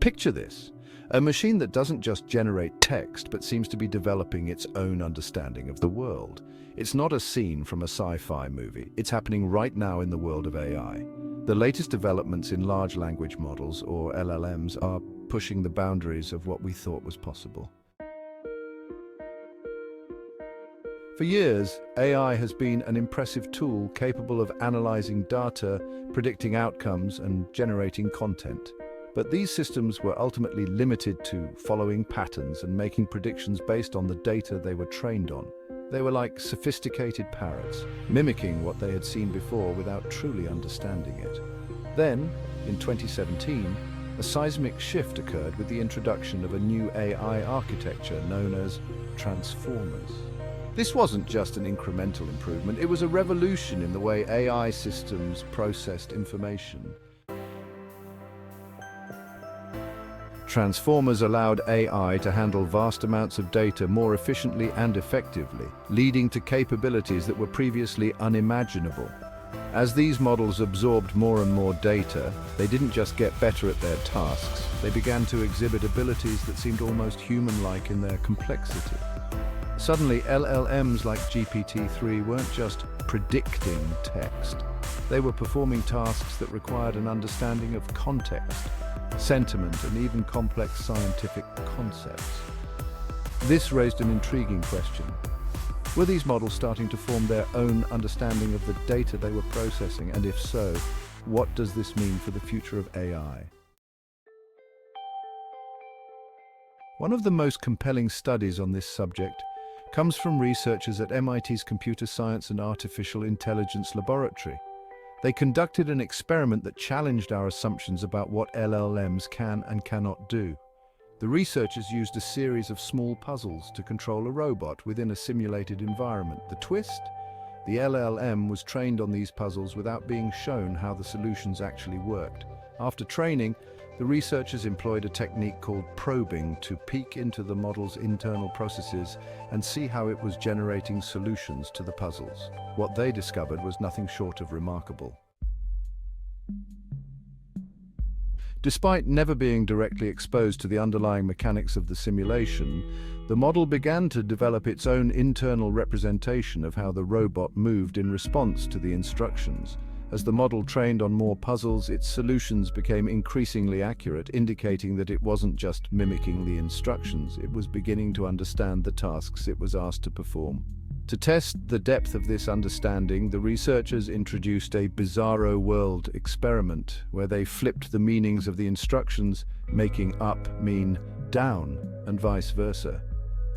Picture this, a machine that doesn't just generate text but seems to be developing its own understanding of the world. It's not a scene from a sci-fi movie. It's happening right now in the world of AI. The latest developments in large language models, or LLMs, are pushing the boundaries of what we thought was possible. For years, AI has been an impressive tool capable of analyzing data, predicting outcomes, and generating content. But these systems were ultimately limited to following patterns and making predictions based on the data they were trained on. They were like sophisticated parrots, mimicking what they had seen before without truly understanding it. Then, in 2017, a seismic shift occurred with the introduction of a new AI architecture known as transformers. This wasn't just an incremental improvement, it was a revolution in the way AI systems processed information. Transformers allowed AI to handle vast amounts of data more efficiently and effectively, leading to capabilities that were previously unimaginable. As these models absorbed more and more data, they didn't just get better at their tasks, they began to exhibit abilities that seemed almost human-like in their complexity. Suddenly, LLMs like GPT-3 weren't just predicting text. They were performing tasks that required an understanding of context, sentiment, and even complex scientific concepts. This raised an intriguing question. Were these models starting to form their own understanding of the data they were processing? And if so, what does this mean for the future of AI? One of the most compelling studies on this subject comes from researchers at MIT's Computer Science and Artificial Intelligence Laboratory. They conducted an experiment that challenged our assumptions about what LLMs can and cannot do. The researchers used a series of small puzzles to control a robot within a simulated environment. The twist? The LLM was trained on these puzzles without being shown how the solutions actually worked. After training, the researchers employed a technique called probing to peek into the model's internal processes and see how it was generating solutions to the puzzles. What they discovered was nothing short of remarkable. Despite never being directly exposed to the underlying mechanics of the simulation, the model began to develop its own internal representation of how the robot moved in response to the instructions. As the model trained on more puzzles, its solutions became increasingly accurate, indicating that it wasn't just mimicking the instructions, it was beginning to understand the tasks it was asked to perform. To test the depth of this understanding, the researchers introduced a bizarro world experiment where they flipped the meanings of the instructions, making up mean down and vice versa.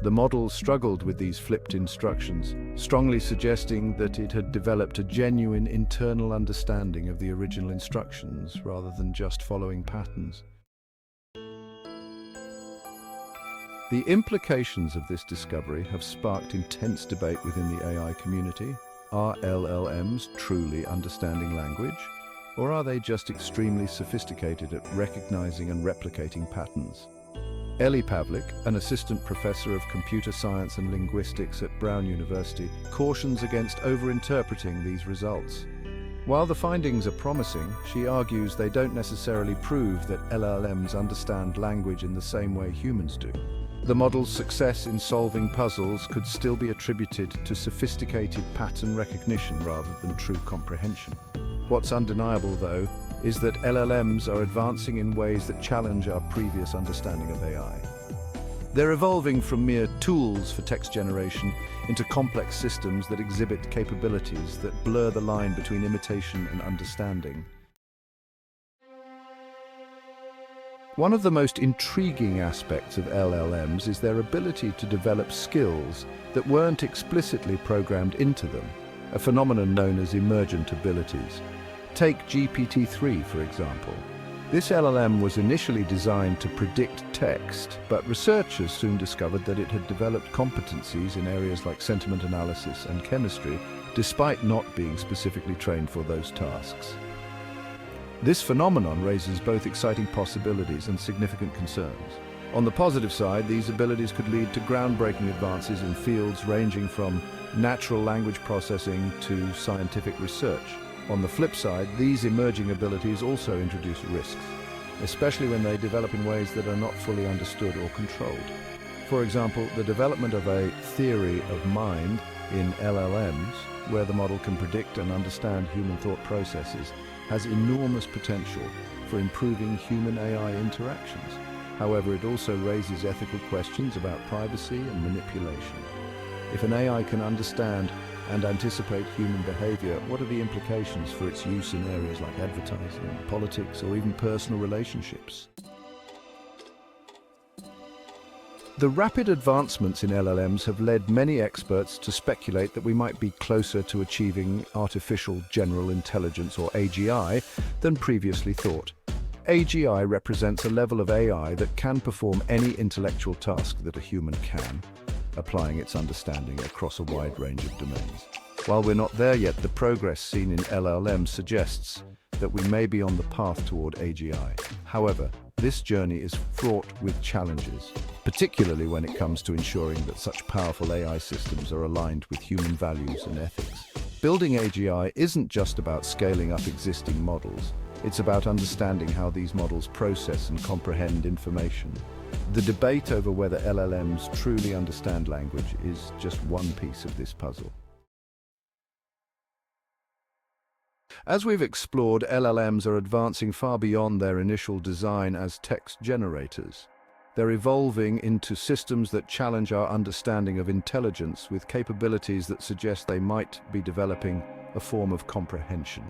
The model struggled with these flipped instructions, strongly suggesting that it had developed a genuine internal understanding of the original instructions rather than just following patterns. The implications of this discovery have sparked intense debate within the AI community. Are LLMs truly understanding language, or are they just extremely sophisticated at recognizing and replicating patterns? Eli Pavlik, an assistant professor of computer science and linguistics at Brown University, cautions against overinterpreting these results. While the findings are promising, she argues they don't necessarily prove that LLMs understand language in the same way humans do. The model's success in solving puzzles could still be attributed to sophisticated pattern recognition rather than true comprehension. What's undeniable, though, is that LLMs are advancing in ways that challenge our previous understanding of AI. They're evolving from mere tools for text generation into complex systems that exhibit capabilities that blur the line between imitation and understanding. One of the most intriguing aspects of LLMs is their ability to develop skills that weren't explicitly programmed into them, a phenomenon known as emergent abilities. Take GPT-3, for example. This LLM was initially designed to predict text, but researchers soon discovered that it had developed competencies in areas like sentiment analysis and chemistry, despite not being specifically trained for those tasks. This phenomenon raises both exciting possibilities and significant concerns. On the positive side, these abilities could lead to groundbreaking advances in fields ranging from natural language processing to scientific research. On the flip side, these emerging abilities also introduce risks. especially when they develop in ways that are not fully understood or controlled. For example, the development of a theory of mind in LLMs, where the model can predict and understand human thought processes, has enormous potential for improving human-AI interactions. However, it also raises ethical questions about privacy and manipulation. If an AI can understand and anticipate human behavior, what are the implications for its use in areas like advertising, politics, or even personal relationships? The rapid advancements in LLMs have led many experts to speculate that we might be closer to achieving artificial general intelligence, or AGI, than previously thought. AGI represents a level of AI that can perform any intellectual task that a human can, applying its understanding across a wide range of domains. While we're not there yet, the progress seen in LLM suggests that we may be on the path toward AGI. However, this journey is fraught with challenges, particularly when it comes to ensuring that such powerful AI systems are aligned with human values and ethics. Building AGI isn't just about scaling up existing models. It's about understanding how these models process and comprehend information. The debate over whether LLMs truly understand language is just one piece of this puzzle. As we've explored, LLMs are advancing far beyond their initial design as text generators. They're evolving into systems that challenge our understanding of intelligence, with capabilities that suggest they might be developing a form of comprehension.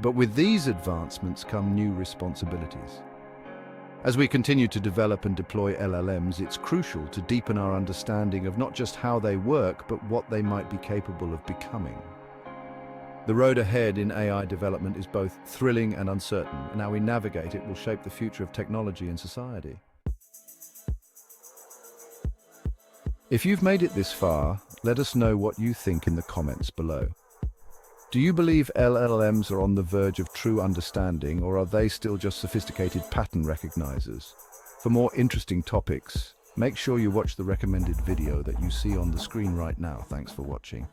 But with these advancements come new responsibilities. As we continue to develop and deploy LLMs, it's crucial to deepen our understanding of not just how they work, but what they might be capable of becoming. The road ahead in AI development is both thrilling and uncertain, and how we navigate it will shape the future of technology and society. If you've made it this far, let us know what you think in the comments below. Do you believe LLMs are on the verge of true understanding, or are they still just sophisticated pattern recognizers? For more interesting topics, make sure you watch the recommended video that you see on the screen right now. Thanks for watching.